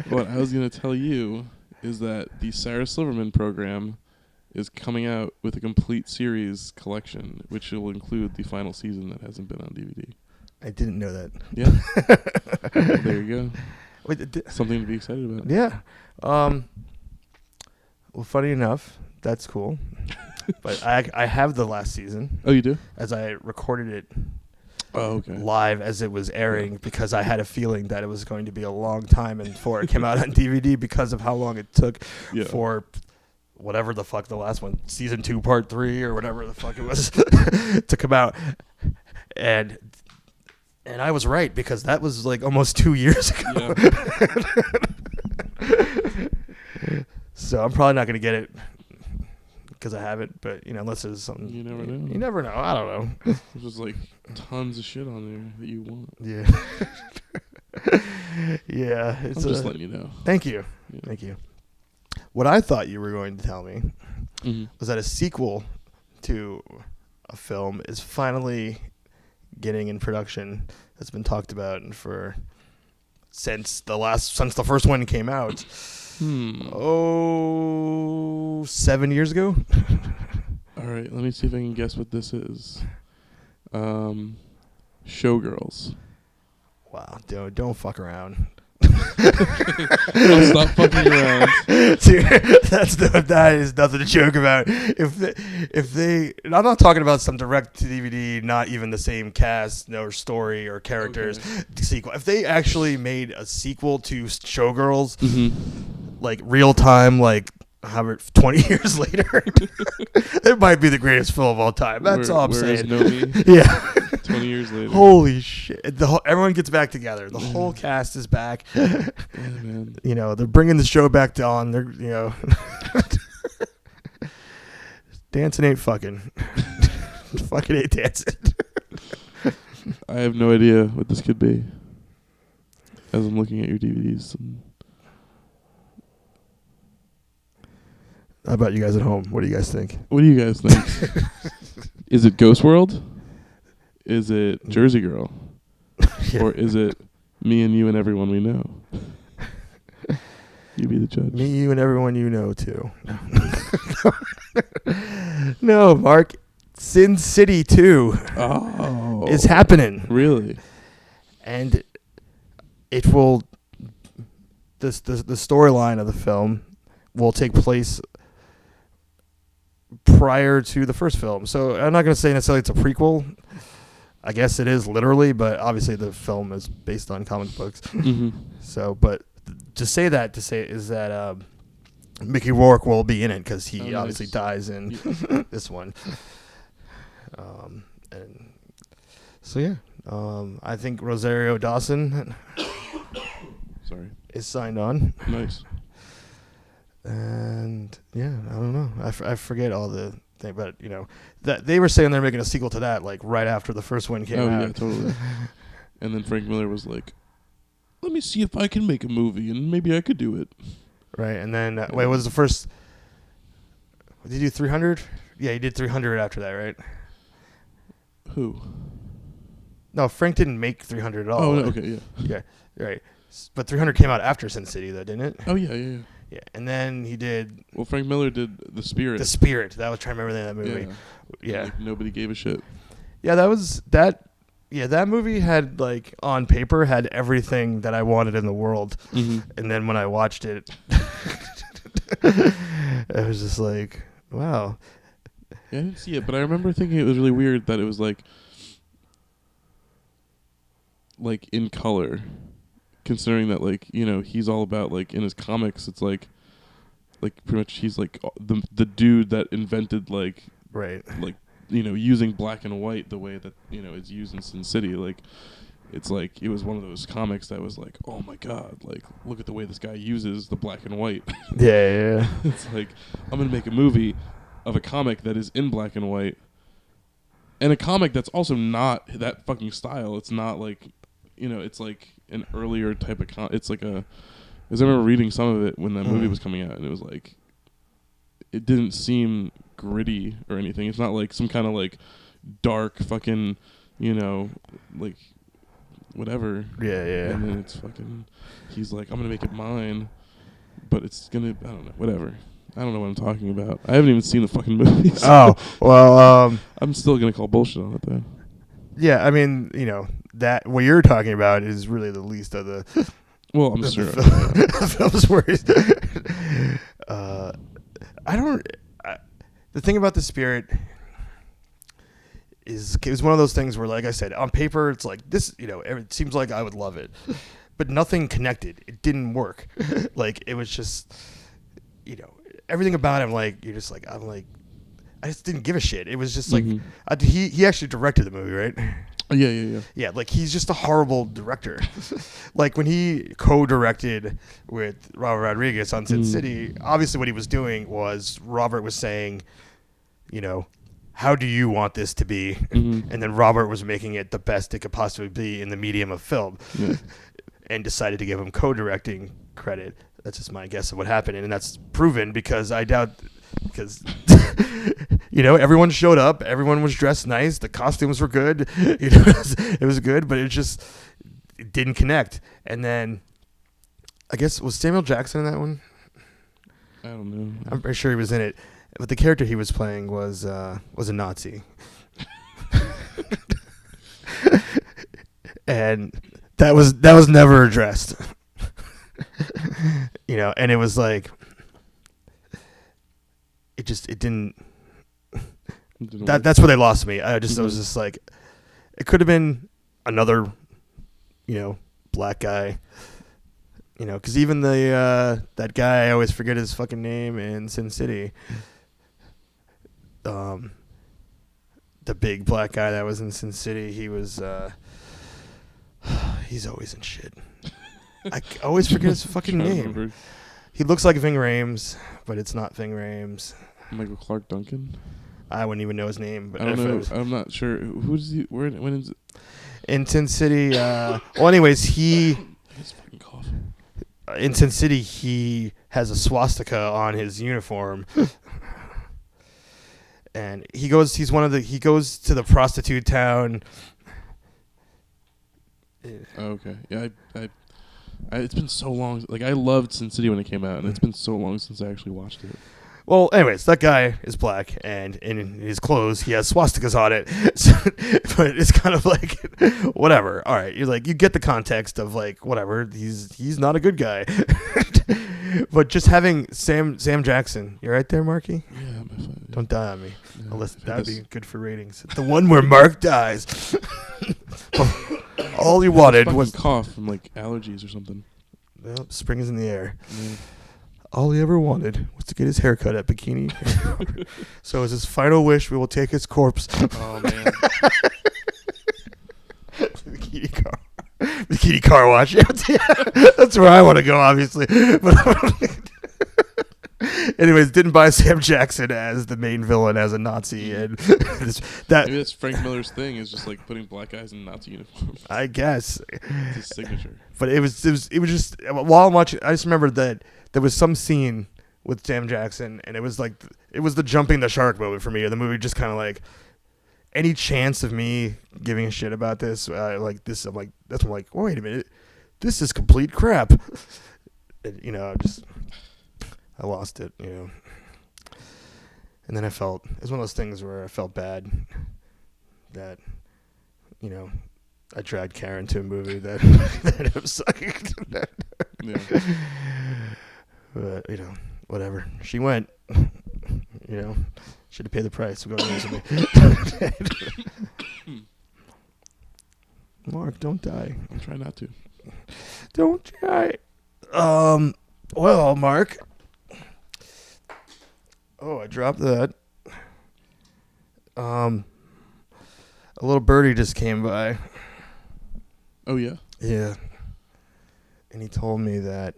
What I was gonna tell you is that the Sarah Silverman program is coming out with a complete series collection, which will include the final season that hasn't been on DVD. I didn't know that. Yeah. Well, there you go. Wait, Something to be excited about. yeah. Well, funny enough, that's cool. But I have the last season Oh, you do? as I recorded it Oh, okay. live as it was airing because I had a feeling that it was going to be a long time before it came out on DVD because of how long it took Yeah. for whatever the fuck the last one, season 2, part 3, or whatever the fuck it was, to come out. And I was right because that was like almost 2 years ago. Yeah. So I'm probably not going to get it because I haven't, but unless there's something. You never know. You never know. I don't know. There's just like tons of shit on there that you want. Yeah. Yeah. I'm just letting you know. Thank you. Yeah. Thank you. What I thought you were going to tell me Mm-hmm. was that a sequel to a film is finally getting in production. That's been talked about since the first one came out. Oh, 7 years ago. All right, let me see if I can guess what this is. Showgirls. Wow, don't fuck around. I'll stop fucking around. Dude, that is nothing to joke about. If they, I'm not talking about some direct to DVD, not even the same cast, or story or characters sequel. If they actually made a sequel to Showgirls, like real time, like however 20 years later, it might be the greatest film of all time. That's all I'm saying. Yeah. 20 years later. Holy shit! Everyone gets back together. The whole cast is back. Yeah, man. They're bringing the show back on. They're dancing ain't fucking. Fucking ain't dancing. I have no idea what this could be. As I'm looking at your DVDs. How about you guys at home? What do you guys think? What do you guys think? Is it Ghost World? Is it Jersey Girl? Yeah. Or is it Me and You and Everyone We Know? You be the judge. Me, you, and everyone you know too. No, Mark. Sin City 2 is happening. Really? And it will. The storyline of the film will take place prior to the first film. So I'm not going to say necessarily it's a prequel. I guess it is literally, but obviously the film is based on comic books. Mm-hmm. So, but to say is that Mickey Rourke will be in it because he obviously dies in this one. And so yeah, I think Rosario Dawson is signed on. Nice. And yeah, I don't know. I forget all the thing, but that they were saying they're making a sequel to that like right after the first one came out. Oh yeah, totally. And then Frank Miller was like, "Let me see if I can make a movie, and maybe I could do it." Right, and then wait, what was the first? Did he do 300? Yeah, he did 300 after that, right? Who? No, Frank didn't make 300 at all. Oh, no, okay, yeah. Yeah, right. But 300 came out after Sin City, though, didn't it? Oh yeah. Yeah, and then he did. Well, Frank Miller did The Spirit. The Spirit. That was trying to remember the name of that movie. Yeah. Like, nobody gave a shit. Yeah, that was that. Yeah, that movie had like on paper had everything that I wanted in the world, and then when I watched it, it was just like, wow. Yeah, I didn't see it, but I remember thinking it was really weird that it was like in color, considering that he's all about in his comics it's like pretty much he's like the dude that invented right using black and white the way that it's used in Sin City. It's like it was one of those comics that was like, oh my god, look at the way this guy uses the black and white. Yeah. It's like, I'm gonna make a movie of a comic that is in black and white, and a comic that's also not that fucking style. It's not it's like an earlier type of it's like a, because I remember reading some of it when that movie was coming out, and it was like, it didn't seem gritty or anything. It's not like some kind of dark fucking whatever. Yeah. And then it's fucking, he's like, I'm gonna make it mine, but it's gonna. I don't know. Whatever. I don't know what I'm talking about. I haven't even seen the fucking movie. So Oh, well, I'm still gonna call bullshit on it though. yeah. I mean, that what you're talking about is really the least of the. Well, I'm sure. Films where I don't. The thing about The Spirit is it was one of those things where, like I said, on paper it's like this. It seems like I would love it, but nothing connected. It didn't work. Like it was just, everything about him. Like you're just like I'm like, I just didn't give a shit. It was just like he actually directed the movie, right? Yeah. Yeah, like he's just a horrible director. Like when he co-directed with Robert Rodriguez on Sin City, obviously what he was doing was Robert was saying, how do you want this to be? And then Robert was making it the best it could possibly be in the medium of film, and decided to give him co-directing credit. That's just my guess of what happened, and that's proven because I doubt. Because everyone showed up, everyone was dressed nice, the costumes were good, it was good, but it didn't connect. And then I guess was Samuel Jackson in that one? I don't know. I'm pretty sure he was in it, but the character he was playing was a Nazi, and that was never addressed. And it was like. It didn't. That's where they lost me. I was just like, it could have been another, black guy. Because even that guy, I always forget his fucking name in Sin City. The big black guy that was in Sin City, he was. He's always in shit. I always forget his fucking name. Remember. He looks like Ving Rhames, but it's not Ving Rhames. Michael Clark Duncan. I wouldn't even know his name, but I don't know. I'm not sure. Who's he? When is it? In Sin City. Well, anyways, His fucking cough. In Sin City, he has a swastika on his uniform, and he goes to the prostitute town. Oh, okay. Yeah, I it's been so long. Like I loved Sin City when it came out, and it's been so long since I actually watched it. Well, anyways, that guy is black, and in his clothes he has swastikas on it. So, but it's kind of like, whatever. All right, you get the context of like whatever. He's not a good guy. But just having Sam Jackson, you right there, Marky? Yeah, I'm fine. Don't die on me. Yeah, Unless that'd be good for ratings. The one where Mark dies. All he wanted was cough from like allergies or something. Well, spring is in the air. Yeah. All he ever wanted was to get his hair cut at Bikini. So as his final wish, we will take his corpse. Oh man. Bikini car wash. That's where I want to go, obviously. But anyways, didn't buy Sam Jackson as the main villain as a Nazi, and that maybe that's Frank Miller's thing is just like putting black guys in Nazi uniforms. I guess It's his signature. But it was just while I'm watching, I just remember that there was some scene with Sam Jackson, and it was the jumping the shark moment for me. The movie just kind of like any chance of me giving a shit about this, like this, I'm like, that's when I'm like, wait a minute, this is complete crap. And, I lost it, And then it was one of those things where I felt bad that, I dragged Karen to a movie that ended up sucking. Yeah. But, whatever. She went, should have paid the price. We're going to me. Mark, don't die. I'll try not to. Don't die. Well, Mark. Oh, I dropped that. A little birdie just came by. Oh yeah? Yeah. And he told me that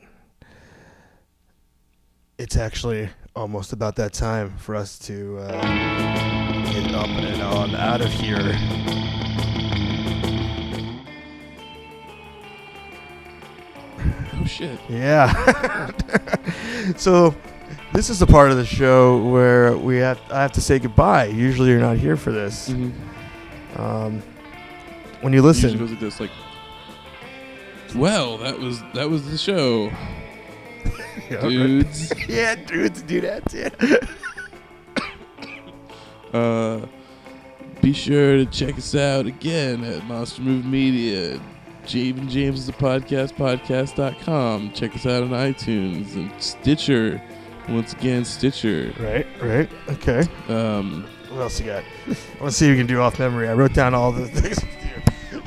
it's actually almost about that time for us to get up and on out of here. Oh shit. Yeah. So this is the part of the show where I have to say goodbye. Usually you're not here for this. Mm-hmm. When you listen, It usually goes like this, like, well, that was the show. Dudes. Yeah, dudes do that too. Be sure to check us out again at Monster Move Media. Even James is a podcast, podcast.com. Check us out on iTunes and Stitcher. Once again, Stitcher. Right. Okay. What else you got? I want to see if you can do off memory. I wrote down all the things.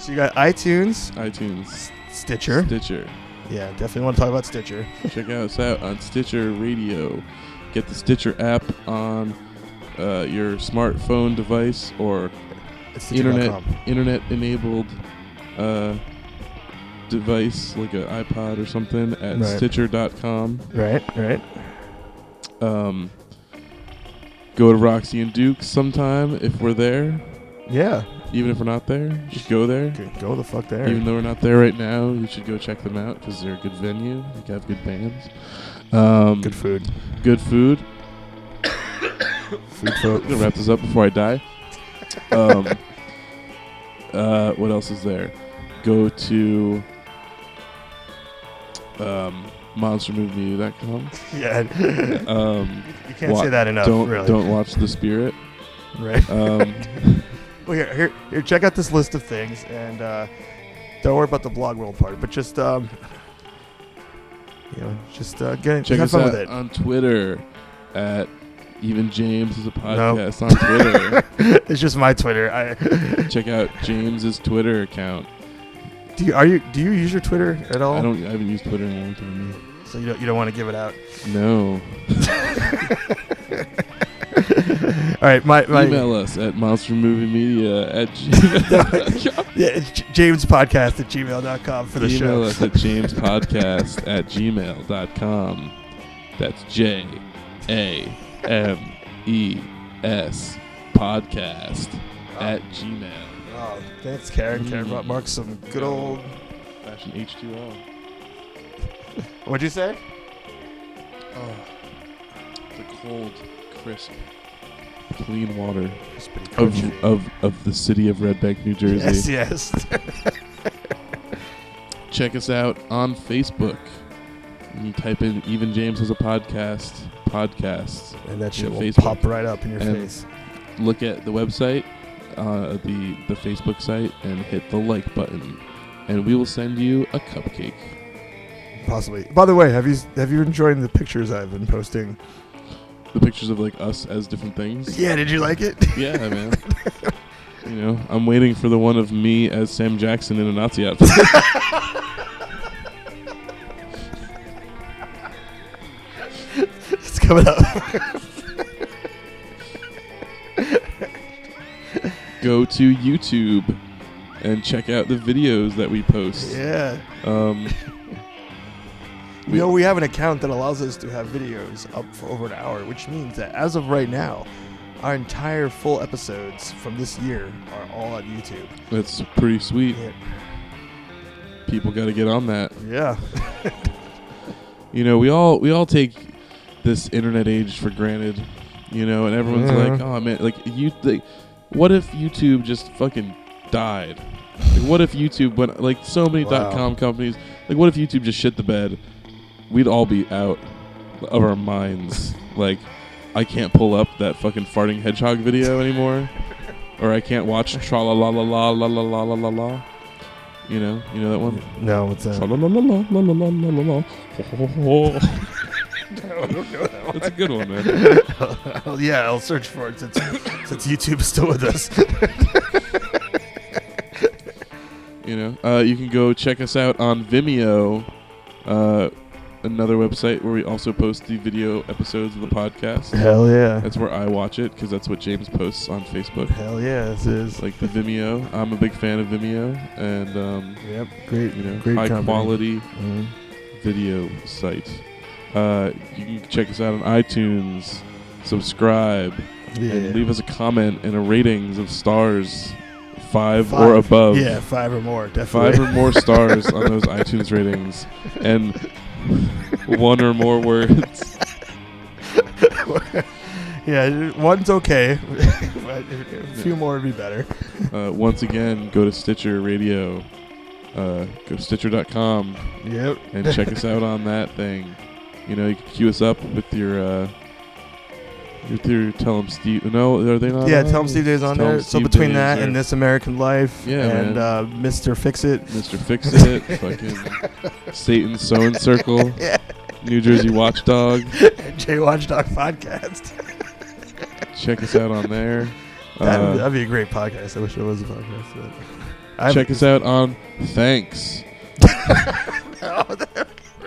So you got iTunes, Stitcher. Yeah, definitely want to talk about Stitcher. Check us out on Stitcher Radio. Get the Stitcher app on your smartphone device or It's Stitcher.com. internet-enabled device like an iPod or something at Right. Stitcher.com. Right. Go to Roxy and Duke's sometime if we're there. Yeah. Even if we're not there, just go there. Okay, go the fuck there. Even though we're not there right now, you should go check them out because they're a good venue. They have good bands. Good food. Good food. Food. I'm gonna wrap this up before I die. What else is there? Go to monstermovemedia.com. Yeah. You can't say that enough. Don't really. don't watch The Spirit. Right. Well, here. Check out this list of things, and don't worry about the blog world part, but just Check have us fun out with it. on Twitter at Even James is a podcast on Twitter. It's just my Twitter. Check out James's Twitter account. Do you use your Twitter at all? I haven't used Twitter in a long time. So you don't want to give it out. No. All right, my Email us at monstermoviemedia@gmail.com. yeah, it's jamespodcast@gmail.com for the Email show. us at jamespodcast@gmail.com. That's JAMES podcast at gmail. Oh, thanks, Karen. Karen brought Mark some good old. Fashion H2O. What'd you say? Oh, the cold, crisp, clean water of the city of Red Bank, New Jersey. Yes. Check us out on Facebook. You type in Even James has a podcasts, And that shit in will Facebook. pop right up in your And face. Look at the website, the Facebook site, and hit the like button, and we will send you a cupcake. Possibly. By the way, have you enjoyed the pictures I've been posting? The pictures of like us as different things. Yeah, did you like it? Yeah, man. You know, I'm waiting for the one of me as Sam Jackson in a Nazi outfit. It's coming up. Go to YouTube and check out the videos that we post. Yeah. We have an account that allows us to have videos up for over an hour, which means that as of right now, our entire full episodes from this year are all on YouTube. That's pretty sweet. Yeah. People got to get on that. Yeah. You know, we all take this internet age for granted. You know, and everyone's like, "Oh man, what if YouTube just fucking died? Like, what if YouTube went like so many .com companies? Like, what if YouTube just shit the bed? We'd all be out of our minds. Like, I can't pull up that fucking farting hedgehog video anymore, or I can't watch tra la la la la la la la la la. You know that one? No, what's that? Tra la la la la la la la la la. No, I don't know that one. That's a good one, man. Well, yeah, I'll search for it since YouTube's still with us. You know, you can go check us out on Vimeo, another website where we also post the video episodes of the podcast. Hell yeah. That's where I watch it because that's what James posts on Facebook. Hell yeah, this is. Like the Vimeo. I'm a big fan of Vimeo, and Yep, great, you know, great high company. quality video site. You can check us out on iTunes, subscribe, and leave us a comment and a ratings of stars, 5 or above. Yeah, 5 or more, definitely. 5 or more stars on those iTunes ratings, and 1 or more words. Yeah, one's okay, but a few more would be better. Once again, go to Stitcher Radio. Go to Stitcher.com Yep. and check us out on that thing. You know, you can cue us up with your Tell 'em Steve. No, are they not? Yeah, on? Tell 'em Steve Days on Tell 'em there. So Steve between Days that are- and This American Life Yeah, and man. Mr. Fix It. Mr. Fix It, fucking Satan's Sewing Circle, Yeah. New Jersey Watchdog. And Jay Watchdog Podcast. Check us out on there. That'd be a great podcast. I wish it was a podcast. But Check us out on Thanks. No, we're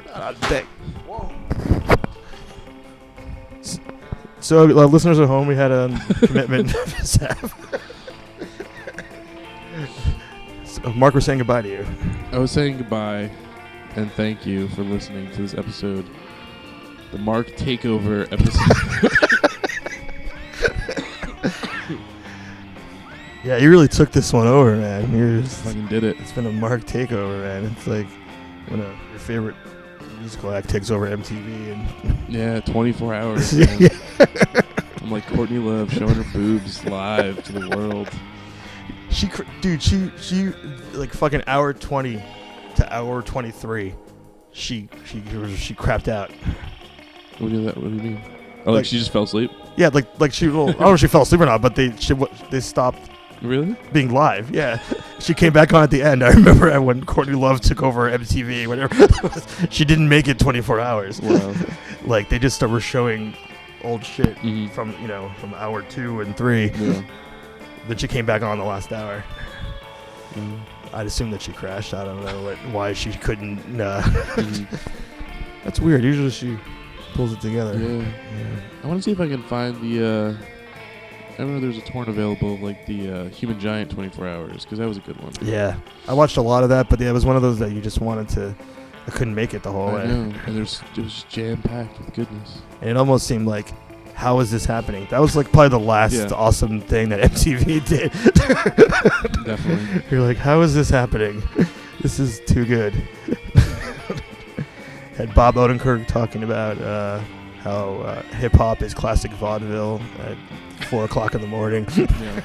not on deck. So, listeners at home, we had a commitment. So, Mark, we're saying goodbye to you. I was saying goodbye and thank you for listening to this episode. The Mark Takeover episode. Yeah, you really took this one over, man. You're just, Fucking did it. it's been a Mark takeover, man. It's like when your favorite musical act takes over MTV and Yeah, 24 hours. Man. Yeah. I'm like Courtney Love showing her boobs live to the world. she like fucking hour 20 to hour 23. She crapped out. What do you mean? Oh, like she just fell asleep? Yeah, like she. Well, I don't know if she fell asleep or not, but they stopped Really? being live. Yeah, she came back on at the end. I remember when Courtney Love took over MTV, whatever. She didn't make it 24 hours. Wow. Like they just were showing old shit Mhm. from hour 2 and 3. Yeah. Then she came back on the last hour. Mhm. I'd assume that she crashed. I don't know why she couldn't. Mhm. That's weird. Usually she pulls it together. Yeah. I want to see if I can find the. I don't know. There's a torrent available of like the Human Giant 24 Hours because that was a good one. Yeah, I watched a lot of that, but it was one of those that you just wanted to. I couldn't make it the whole I way. know, and it was jam packed with goodness. And it almost seemed like, how is this happening? That was like probably the last Yeah. awesome thing that MTV did. Definitely. You're like, how is this happening? This is too good. Had Bob Odenkirk talking about how hip hop is classic vaudeville at 4 o'clock in the morning. Yeah.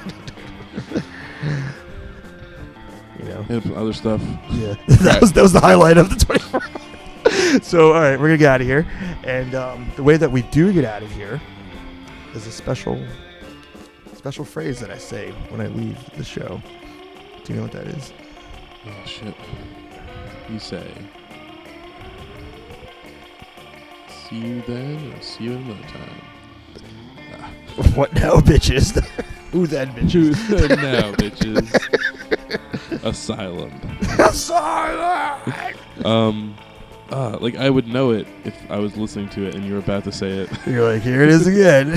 You know. And other stuff. Yeah, that was the highlight of the 24 hours. So, all right, we're gonna get out of here, and the way that we do get out of here is a special phrase that I say when I leave the show. Do you know what that is? Oh shit. You say. See you then, or see you another time. What now, bitches? Who then, bitches? Choose now, bitches. Asylum. Like I would know it if I was listening to it and you were about to say it. You're like, here it is again.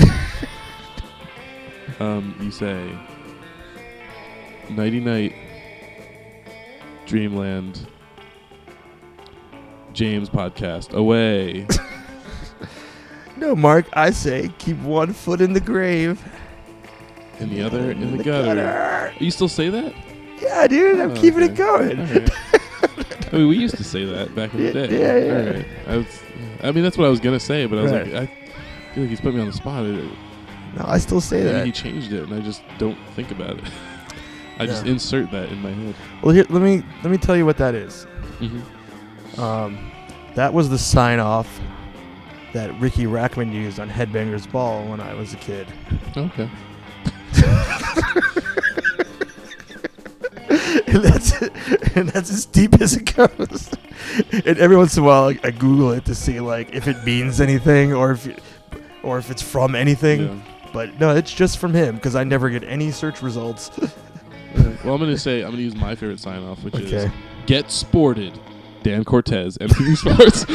You say, nighty night, Dreamland, James podcast, away. No, Mark, I say keep one foot in the grave. And the other in the gutter. You still say that? Yeah, dude, I'm Oh, keeping okay. it going. All right. I mean, we used to say that back in the day. Yeah. All right. I mean, that's what I was gonna say, but I was Right. like, I feel like he's put me on the spot. No, I still say Maybe that. he changed it, and I just don't think about it. I just Yeah. insert that in my head. Well, here, let me tell you what that is. Mm-hmm. That was the sign off that Ricky Rackman used on Headbangers Ball when I was a kid. Okay. and that's as deep as it goes. And every once in a while, I Google it to see like if it means anything or if it's from anything. Yeah. But no, it's just from him because I never get any search results. Well, I'm gonna use my favorite sign off, which is Okay. Get Sported, Dan Cortez, MTV Sports.